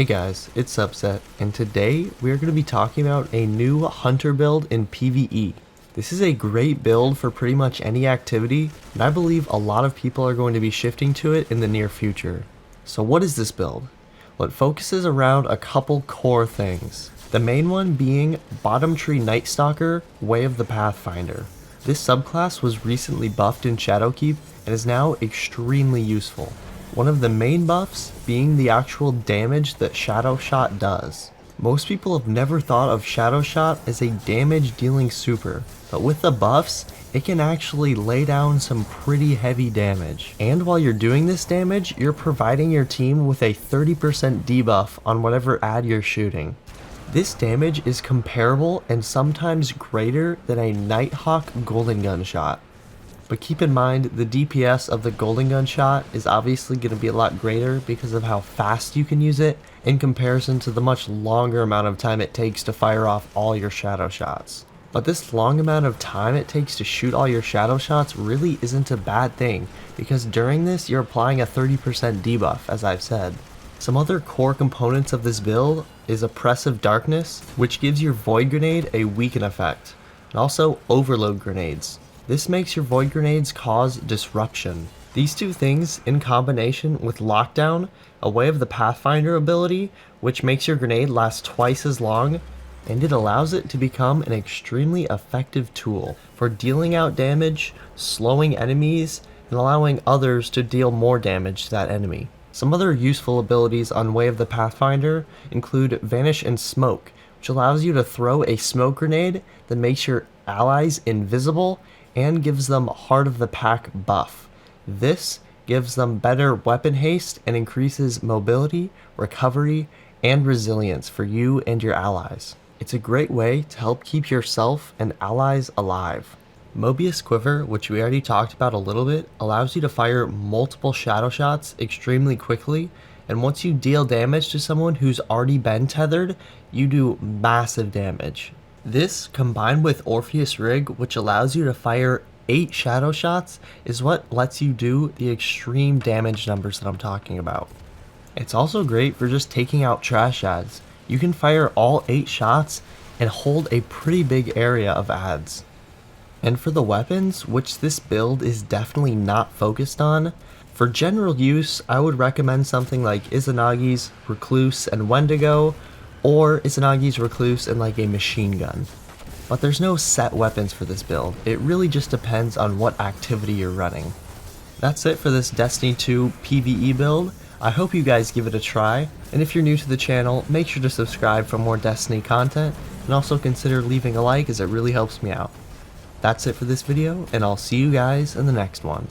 Hey guys, it's Subset, and today we are going to be talking about a new hunter build in PvE. This is a great build for pretty much any activity, and I believe a lot of people are going to be shifting to it in the near future. So what is this build? Well, it focuses around a couple core things. The main one being Bottom Tree Nightstalker, Way of the Pathfinder. This subclass was recently buffed in Shadowkeep and is now extremely useful. One of the main buffs being the actual damage that Shadowshot does. Most people have never thought of Shadowshot as a damage dealing super, but with the buffs, it can actually lay down some pretty heavy damage. And while you're doing this damage, you're providing your team with a 30% debuff on whatever ad you're shooting. This damage is comparable and sometimes greater than a Nighthawk golden gunshot. But keep in mind, the DPS of the golden gunshot is obviously going to be a lot greater because of how fast you can use it in comparison to the much longer amount of time it takes to fire off all your shadow shots. But this long amount of time it takes to shoot all your shadow shots really isn't a bad thing, because during this you're applying a 30% debuff, as I've said. Some other core components of this build is Oppressive Darkenss, which gives your Void Grenade a weaken effect, and also Overload Grenades. This makes your Void Grenades cause disruption. These two things, in combination with Lockdown, a Way of the Pathfinder ability, which makes your grenade last twice as long, and it allows it to become an extremely effective tool for dealing out damage, slowing enemies, and allowing others to deal more damage to that enemy. Some other useful abilities on Way of the Pathfinder include Vanish and Smoke, which allows you to throw a smoke grenade that makes your allies invisible and gives them Heart of the Pack buff. This gives them better weapon haste and increases mobility, recovery, and resilience for you and your allies. It's a great way to help keep yourself and allies alive. Mobius Quiver, which we already talked about a little bit, allows you to fire multiple shadow shots extremely quickly, and once you deal damage to someone who's already been tethered, you do massive damage. This, combined with Orpheus Rig, which allows you to fire 8 shadow shots, is what lets you do the extreme damage numbers that I'm talking about. It's also great for just taking out trash ads. You can fire all 8 shots and hold a pretty big area of ads. And for the weapons, which this build is definitely not focused on, for general use, I would recommend something like Izanagi's Recluse and Wendigo, or Izanagi's Recluse and like a machine gun. But there's no set weapons for this build, it really just depends on what activity you're running. That's it for this Destiny 2 PvE build. I hope you guys give it a try, and if you're new to the channel, make sure to subscribe for more Destiny content, and also consider leaving a like as it really helps me out. That's it for this video, and I'll see you guys in the next one.